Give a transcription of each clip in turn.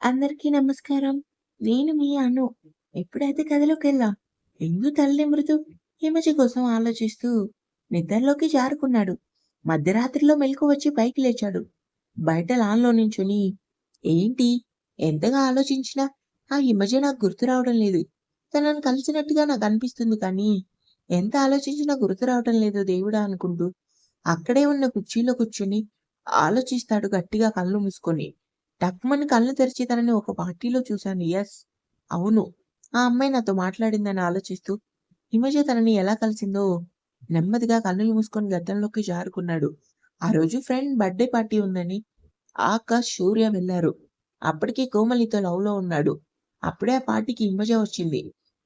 అందరికీ నమస్కారం. నేను మీ అను. ఎప్పుడైతే గదిలోకెళ్ళా, ఎందు తలనిమురుతూ హిమజ కోసం ఆలోచిస్తూ నిద్రలోకి జారుకున్నాడు. మధ్యరాత్రిలో మెలకువ వచ్చి పైకి లేచాడు. బయట లాన్‌లో నించొని ఏంటి ఎంతగా ఆలోచించినా ఆ హిమజ నాకు గుర్తు రావడం లేదు. తనని కలిసినట్టుగా నాకనిపిస్తుంది కానీ, ఎంత ఆలోచించినా గుర్తు రావటం లేదు దేవుడా అనుకుంటూ, అక్కడే ఉన్న కుర్చీలో కూర్చొని ఆలోచిస్తాడు గట్టిగా కళ్ళు మూసుకొని. టక్‌మని కళ్ళు తెరిచి తనని ఒక పార్టీలో చూశాను. యెస్. అవును. ఆ అమ్మాయి నాతో మాట్లాడిందని ఆలోచిస్తూ, హిమజ తనని ఎలా కలిసిందో నెమ్మదిగా కన్నులు మూసుకొని గతంలోకి జారుకున్నాడు. ఆ రోజు ఫ్రెండ్ బర్త్‌డే పార్టీ ఉందని ఆకాష్, శౌర్య వెళ్లారు. అప్పటికే కోమలితో లవ్‌లో ఉన్నాడు. అప్పుడే ఆ పార్టీకి హిమజ వచ్చింది.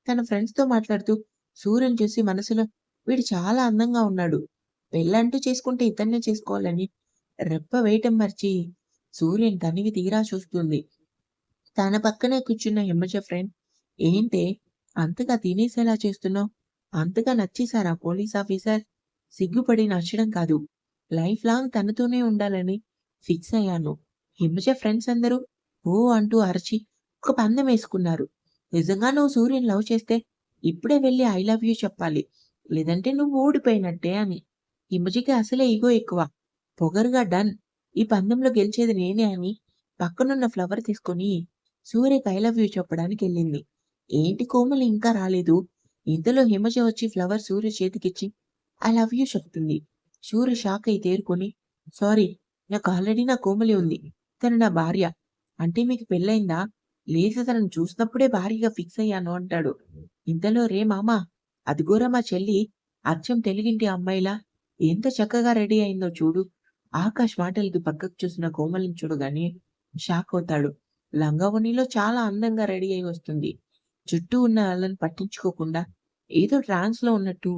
తన ఫ్రెండ్స్‌తో మాట్లాడుతూ సూర్యని చూసి మనసులో వీడు చాలా అందంగా ఉన్నాడు. పెళ్ళంటూ చేసుకుంటే ఇతన్నే చేసుకోవాలని రెప్ప వేయటం మర్చి సూర్యని తనివి తీరా చూస్తుంది. తన పక్కనే కూర్చున్న హిమజ ఫ్రెండ్ ఏంటే అంతగా తినేసేలా చేస్తున్నావు? అంతగా నచ్చేసారా పోలీస్ ఆఫీసర్? సిగ్గుపడి నచ్చడం కాదు. లైఫ్ లాంగ్ తనతోనే ఉండాలని ఫిక్స్ అయ్యాను. హిమజ ఫ్రెండ్స్ అందరూ ఓ అంటూ అరిచి ఒక పందెం వేసుకున్నారు. నిజంగా నువ్వు సూర్యని లవ్ చేస్తే ఇప్పుడే వెళ్ళి ఐ లవ్ యూ చెప్పాలి. లేదంటే నువ్వు ఓడిపోయినట్టే అని. హిమజకి అసలే ఇగో ఎక్కువ. పొగరుగా డన్. ఈ పందెంలో గెలిచేది నేనే అని పక్కనున్న ఫ్లవర్ తీసుకొని సూర్యకి ఐ లవ్ యూ చెప్పడానికెళ్ళింది. ఏంటి కోమలి ఇంకా రాలేదు. ఇంతలో హిమజ వచ్చి ఫ్లవర్ సూర్య చేతికిచ్చి ఐ లవ్ యూ చెప్తుంది. సూర్య షాక్ అయి తేరుకొని సారీ నాకు ఆల్రెడీ నా కోమలి ఉంది. తను నా భార్య. అంటే మీకు పెళ్లయిందా? లేదు తనని చూసినప్పుడే భార్యగా ఫిక్స్ అయ్యాను అంటాడు. ఇంతలో రే మామ అదిగోరా మా చెల్లి అచ్చం తెలుగింటి అమ్మాయిలా ఎంత చక్కగా రెడీ అయిందో చూడు. ఆకాష్ మాటలకి పక్కకు చూసిన కోమలిని చూడగానే షాక్ అవుతాడు. లంగా ఓణిలో చాలా అందంగా రెడీ అయి వస్తుంది. చుట్టూ ఉన్న ఆళ్ళని పట్టించుకోకుండా ఏదో ట్రాన్స్‌లో ఉన్నట్టు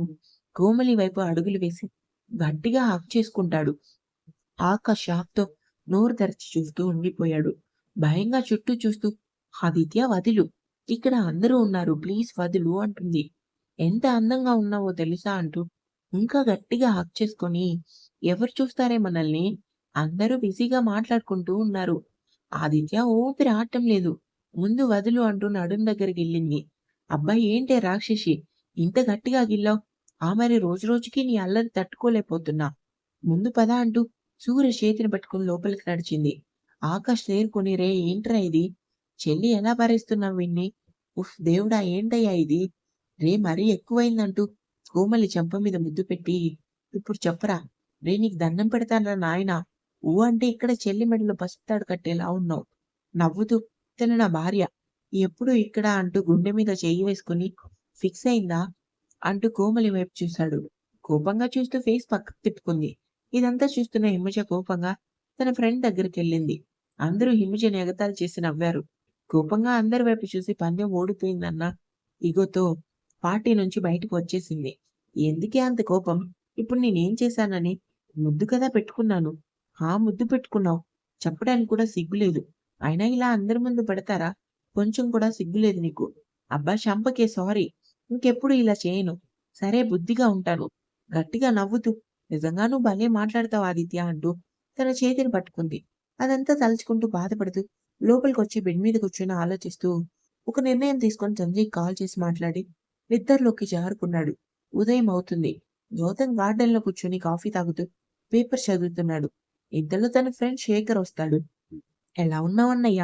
కోమలి వైపు అడుగులు వేసి గట్టిగా హగ్ చేసుకుంటాడు. ఆకాష్ షాక్‌తో నోరు తెరిచి చూస్తూ ఉండిపోయాడు. భయంగా చుట్టూ చూస్తూ ఆదిత్య వదులు. ఇక్కడ అందరూ ఉన్నారు. ప్లీజ్ వదులు అంటుంది. ఎంత అందంగా ఉన్నావో తెలుసా అంటూ ఇంకా గట్టిగా హగ్ చేసుకొని ఎవరు చూస్తారే మనల్ని? అందరూ బిజీగా మాట్లాడుకుంటూ ఉన్నారు. ఆదిత్య ఊపిరి ఆడటం లేదు. ముందు వదులు అంటూ నడుం దగ్గరికెళ్ళింది. అబ్బా! ఏంటే రాక్షసి ఇంత గట్టిగా గిల్లావు? మరి రోజు రోజుకి నీ అల్లరి తట్టుకోలేకపోతున్నా. ముందు పద అంటూ సూర్య చేతిని పట్టుకొని లోపలికి నడిచింది. ఆకాష్ తేరుకొని రేయ్ ఏంట్రా ఇది? చెల్లి ఎలా భరిస్తున్నావు వీడిని? ఉఫ్ దేవుడా ఏంటయ్యా ఇది? మరీ ఎక్కువైందంటూ కోమలి చెంప మీద ముద్దు పెట్టి ఇప్పుడు చెప్పరా? నీకు దండం పెడతానురా నాయనా! ఊ అంటే ఇక్కడ చెల్లి మెడలో పసుపు తాడు కట్టేలా ఉన్నావు. నవ్వుతూ తను నా భార్య. ఎప్పుడు ఇక్కడ అంటూ గుండె మీద చెయ్యి వేసుకొని ఫిక్స్ అయిందా? అంటూ కోమలి వైపు చూశాడు. కోపంగా చూస్తూ ఫేస్ పక్కకు తిప్పుకుంది. ఇదంతా చూస్తున్న హిమజ కోపంగా తన ఫ్రెండ్ దగ్గరికెళ్ళింది. అందరూ హిమజని ఎగతాళి చేసి నవ్వారు. కోపంగా అందరి వైపు చూసి పందెం ఓడిపోయిందన్న ఇగోతో పార్టీ నుంచి బయటకు వచ్చేసింది. ఎందుకే అంత కోపం? ఇప్పుడు నేనేం చేశానని? ముద్దు కదా పెట్టుకున్నాను. ముద్దు పెట్టుకున్నావు. చెప్పడానికి కూడా సిగ్గులేదు. అయినా ఇలా అందరి ముందు పెడతారా? కొంచెం కూడా సిగ్గులేదు నీకు. అబ్బా! చంపకే సారీ. ఇంకెప్పుడు ఇలా చేయను. సరే బుద్ధిగా ఉంటాను. గట్టిగా నవ్వుతూ నిజంగా నువ్వు భలే మాట్లాడతావు ఆదిత్య అంటూ తన చేతిని పట్టుకుంది. అదంతా తలుచుకుంటూ బాధపడుతూ లోపలికొచ్చి బెడ్ మీద కూర్చొని ఆలోచిస్తూ ఒక నిర్ణయం తీసుకొని సంజయ్‌కి కాల్ చేసి మాట్లాడి నిద్రలోకి జారుకున్నాడు. ఉదయం అవుతుంది. గౌతమ్ గార్డెన్‌లో కూర్చొని కాఫీ తాగుతూ పేపర్ చదువుతున్నాడు. ఇంతలో తన ఫ్రెండ్ శేఖర్ వస్తాడు. ఎలా ఉన్నావన్నయ్య?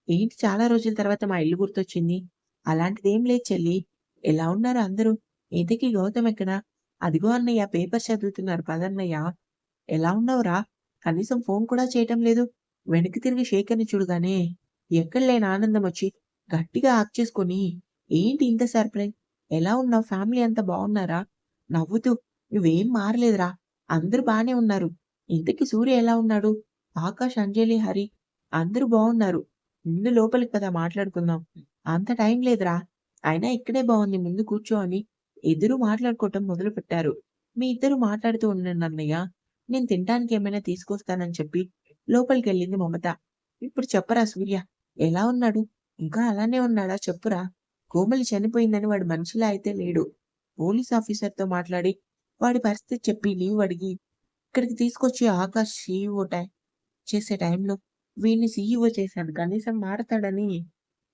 ఏంటి చాలా రోజుల తర్వాత మా ఇల్లు గుర్తొచ్చింది? అలాంటిదేం లేదు చెల్లి. ఎలా ఉన్నారు అందరూ? ఇంతకీ గౌతమ్ ఎక్కడ? అదిగో అన్నయ్య పేపర్ చదువుతున్నారు పదన్నయ్య. ఎలా ఉన్నావురా? కనీసం ఫోన్ కూడా చేయటం లేదు. వెనక్కి తిరిగి శేఖర్‌ని చూడగానే ఎక్కడ లేని ఆనందం వచ్చి గట్టిగా హగ్ చేసుకొని ఏంటి ఇంత సర్ప్రైజ్? ఎలా ఉన్నావు? ఫ్యామిలీ అంతా బాగున్నారా? నవ్వుతూ నువ్వేం మారలేదురా. అందరూ బానే ఉన్నారు. ఇంతకీ సూర్య ఎలా ఉన్నాడు? ఆకాష్, అంజలి, హరి అందరూ బావున్నారు. ముందు లోపలికి పద మాట్లాడుకుందాం. అంత టైం లేదురా. అయినా ఇక్కడే బావుంది ముందు కూర్చో అని ఇద్దరూ మాట్లాడుకోవటం మొదలుపెట్టారు. మీ ఇద్దరు మాట్లాడుతూ ఉండండి అన్నయ్య. నేను తినటానికి ఏమైనా తీసుకొస్తానని చెప్పి లోపలికెళ్ళింది మమత. ఇప్పుడు చెప్పరా సూర్య ఎలా ఉన్నాడు? ఇంకా అలానే ఉన్నాడా చెప్పురా? కోమలి చనిపోయిందని వాడు మనిషిలా అయితే లేడు. పోలీస్ ఆఫీసర్‌తో మాట్లాడి వాడి పరిస్థితి చెప్పి లీవ్ అడిగి ఇక్కడికి తీసుకొచ్చి ఆకాష్ సీఈఓ చేసే టైంలో వీడిని సీఈఓ చేశాను. కనీసం మారతాడని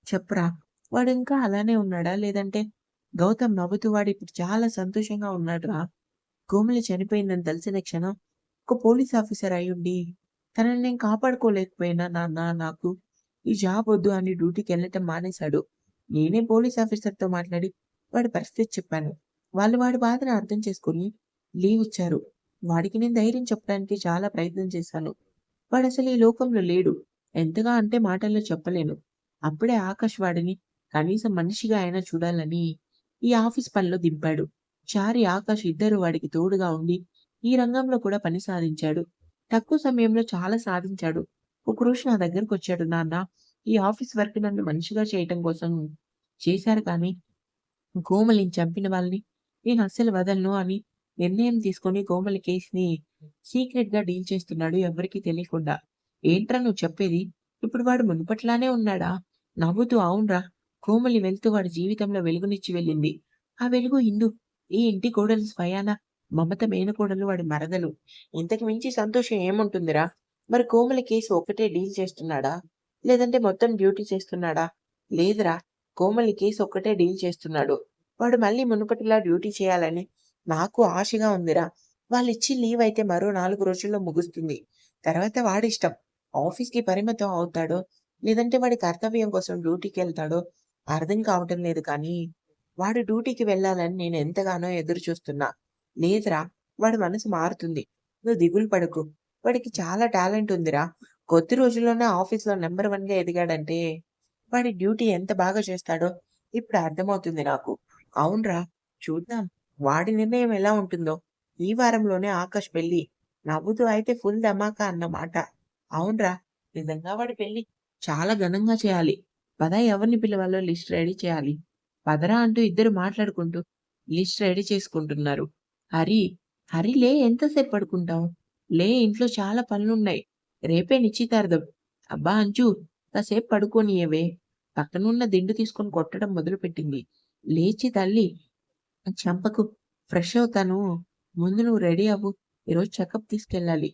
చెప్పురా. వాడింకా అలానే ఉన్నాడా? లేదంటే గౌతమ్ నవ్వుతూ వాడిప్పుడు చాలా సంతోషంగా ఉన్నాడురా. కోమలి చనిపోయిందని తెలిసిన క్షణం ఒక పోలీస్ ఆఫీసర్ అయ్యుండి తనని నేను కాపాడుకోలేకపోయినా నాన్న నాకు ఈ జాబ్ వద్దు అని డ్యూటీకెళ్ళటం మానేశాడు. నేనే పోలీస్ ఆఫీసర్‌తో మాట్లాడి వాడి పరిస్థితి చెప్పాను. వాళ్ళు వాడి బాధను అర్థం చేసుకొని లీవ్ ఇచ్చారు. వాడికి నేను ధైర్యం చెప్పడానికి చాలా ప్రయత్నం చేశాను. వాడసలు ఈ లోకంలో లేడు. ఎంతగా అంటే మాటల్లో చెప్పలేను. అప్పుడే ఆకాష్ వాడిని కనీసం మనిషిగా అయినా చూడాలని ఈ ఆఫీస్ పనిలో దింపాడు. చారి, ఆకాష్ ఇద్దరూ వాడికి తోడుగా ఉండి ఈ రంగంలో కూడా పని సాధించాడు. తక్కువ సమయంలో చాలా సాధించాడు. ఒకరోజు నా దగ్గరకొచ్చాడు. నాన్న, ఈ ఆఫీస్ వర్క్ నన్ను మనిషిగా చేయటం కోసం చేశారు కానీ కోమలిని చంపిన వాళ్ళని నేను అస్సలు వదలను అని నిర్ణయం తీసుకొని కోమలి కేస్‌ని సీక్రెట్‌గా డీల్ చేస్తున్నాడు ఎవ్వరికీ తెలియకుండా. ఏంట్రా నువ్వు చెప్పేది? ఇప్పుడు వాడు మునుపట్లానే ఉన్నాడా? నవ్వుతూ అవునురా. కోమలి వెళ్తూ వాడి జీవితంలో వెలుగునిచ్చి వెళ్ళింది. ఆ వెలుగు ఇందు. ఈ ఇంటి కోడలు స్వయాన మమత మేనకోడలు వాడి మరదలు. ఇంతకు మించి సంతోషం ఏముంటుందిరా? మరి కోమలి కేసు ఒక్కటే డీల్ చేస్తున్నాడా? లేదంటే మొత్తం డ్యూటీ చేస్తున్నాడా? లేదురా. కోమలి కేసు ఒక్కటే డీల్ చేస్తున్నాడు. వాడు మళ్ళీ మునుపటిలా డ్యూటీ చేయాలని నాకు ఆశగా ఉందిరా. వాళ్ళిచ్చి లీవ్ అయితే మరో 4 రోజుల్లో ముగుస్తుంది. తర్వాత వాడిష్టం. ఆఫీస్‌కి పరిమితం అవుతాడో, లేదంటే వాడి కర్తవ్యం కోసం డ్యూటీకెళ్తాడో అర్థం కావటం లేదు కానీ, వాడు డ్యూటీకి వెళ్ళాలని నేను ఎంతగానో ఎదురు చూస్తున్నా. లేదురా, వాడి మనసు మారుతుంది. నువ్వు దిగులు పడకు. వాడికి చాలా టాలెంట్ ఉందిరా. కొద్ది రోజుల్లోనే ఆఫీస్‌లో నంబర్ 1గా ఎదిగాడంటే, వాడి డ్యూటీ ఎంత బాగా చేస్తాడో ఇప్పుడు అర్థమవుతుంది నాకు. అవునురా, చూద్దాం. వాడి నిర్ణయం ఎలా ఉంటుందో. ఈ వారంలోనే ఆకాష్ పెళ్లి. నవ్వుతూ అయితే ఫుల్ ధమాకా అన్నమాట. అవునురా, నిజంగా వాడి పెళ్లి చాలా ఘనంగా చేయాలి. పద ఎవరిని పిలవాలో లిస్ట్ రెడీ చేయాలి. పదరా అంటూ ఇద్దరు మాట్లాడుకుంటూ లిస్ట్ రెడీ చేసుకుంటున్నారు. హరి, హరి లే ఎంతసేపు పడుకుంటావు? లే ఇంట్లో చాలా పనులున్నాయి. రేపే నిశ్చితార్థం. అబ్బా అంజు, కాసేపు పడుకోనియ్యవే. పక్కనున్న దిండు తీసుకొని కొట్టడం మొదలుపెట్టింది. లేచి తల్లి చంపకు. ఫ్రెష్ అవుతాను. ముందు నువ్వు రెడీ అవ్వు. ఈరోజు చెకప్ తీసుకెళ్ళాలి.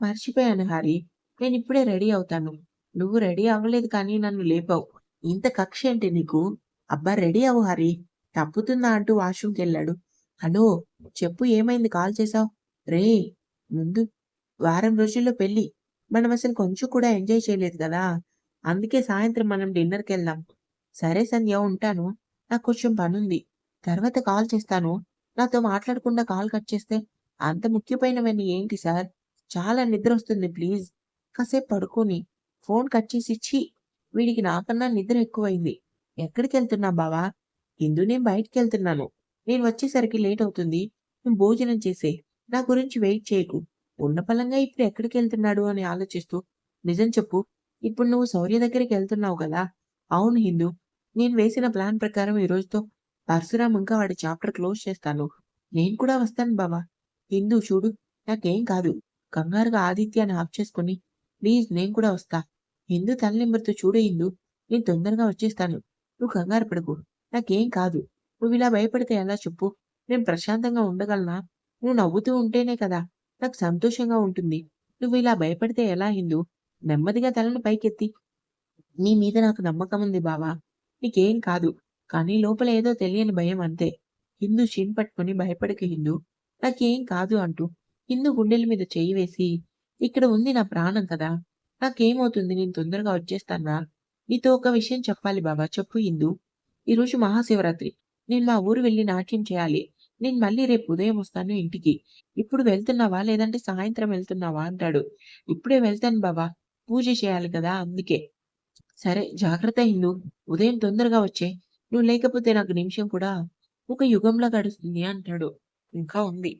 మర్చిపోయాను హరి. నేనిప్పుడే రెడీ అవుతాను. నువ్వు రెడీ అవ్వలేదు కానీ నన్ను లేపావు. ఇంత కక్షేంటి నీకు? అబ్బా రెడీ అవ్వు హరి. తప్పుతుందా అంటూ వాష్‌రూమ్‌కెళ్ళాడు. హలో! చెప్పు ఏమైంది కాల్ చేశావు? రేయ్! ముందు వారం రోజుల్లో పెళ్లి. మనమసలు కొంచెం కూడా ఎంజాయ్ చేయలేదు కదా! అందుకే సాయంత్రం మనం డిన్నర్‌కెళ్దాం. సరే సంధ్య ఉంటాను. నాకు కొంచెం పనుంది. తర్వాత కాల్ చేస్తాను. నాతో మాట్లాడకుండా కాల్ కట్ చేస్తే అంత ముఖ్యమైనవన్నీ ఏంటి సార్? చాలా నిద్రొస్తుంది ప్లీజ్. కాసేపు పడుకోని. ఫోన్ కట్ చేసి ఛీ! వీడికి నాకన్నా నిద్ర ఎక్కువైంది. ఎక్కడికెళ్తున్నావు బావా? ఇందు నేను బయటికెళ్తున్నాను. నేను వచ్చేసరికి లేట్ అవుతుంది. నువ్వు భోజనం చేసేయి. నా గురించి వెయిట్ చేయకు. ఉన్న పళంగా ఇప్పుడు ఎక్కడికెళ్తున్నాడు అని ఆలోచిస్తూ నిజం చెప్పు. ఇప్పుడు నువ్వు శౌర్య దగ్గరికెళ్తున్నావు గదా! అవును హిందూ. నేను వేసిన ప్లాన్ ప్రకారం ఈ రోజుతో పరశురాం ఇంకా వాడి చాప్టర్ క్లోజ్ చేస్తాను. నేను కూడా వస్తాను బావ. హిందూ చూడు, నాకేం కాదు. కంగారుగా ఆదిత్యని ఆఫ్ చేసుకొని, ప్లీజ్ నేను కూడా వస్తా. హిందూ తలనిమురుతూ చూడు హిందూ, నేను తొందరగా వచ్చేస్తాను. నువ్వు కంగారు పడకు. నాకేం కాదు. నువ్విలా భయపడితే ఎలా చెప్పు? నేను ప్రశాంతంగా ఉండగలనా? నువ్వు నవ్వుతూ ఉంటేనే కదా నాకు సంతోషంగా ఉంటుంది. నువ్విలా భయపడితే ఎలా హిందూ? నెమ్మదిగా తలను పైకెత్తి నీ మీద నాకు నమ్మకముంది బావా! నీకేం కాదు. కానీ లోపల ఏదో తెలియని భయం అంతే. హిందూ చిన్ పట్టుకొని భయపడకు హిందూ. నాకేం కాదు అంటూ హిందూ గుండెల మీద చెయ్యి వేసి, ఇక్కడ ఉంది నా ప్రాణం కదా! నాకేమవుతుంది నేను తొందరగా వచ్చేస్తానురా. నీతో ఒక విషయం చెప్పాలి బావా చెప్పు హిందూ. ఈరోజు మహాశివరాత్రి. నేను మా ఊరు వెళ్లి నాట్యం చేయాలి. నేను మళ్ళీ రేపు ఉదయం వస్తాను ఇంటికి. ఇప్పుడు వెళ్తున్నావా? లేదంటే సాయంత్రం వెళ్తున్నావా? అంటాడు. ఇప్పుడే వెళ్తాను బావ. పూజ చేయాలి కదా! అందుకే. సరే జాగ్రత్త హిందూ. ఉదయం తొందరగా వచ్చేయి. నువ్వు లేకపోతే నాకు నిమిషం కూడా ఒక యుగంలా గడుస్తుంది అంటాడు. ఇంకా ఉంది.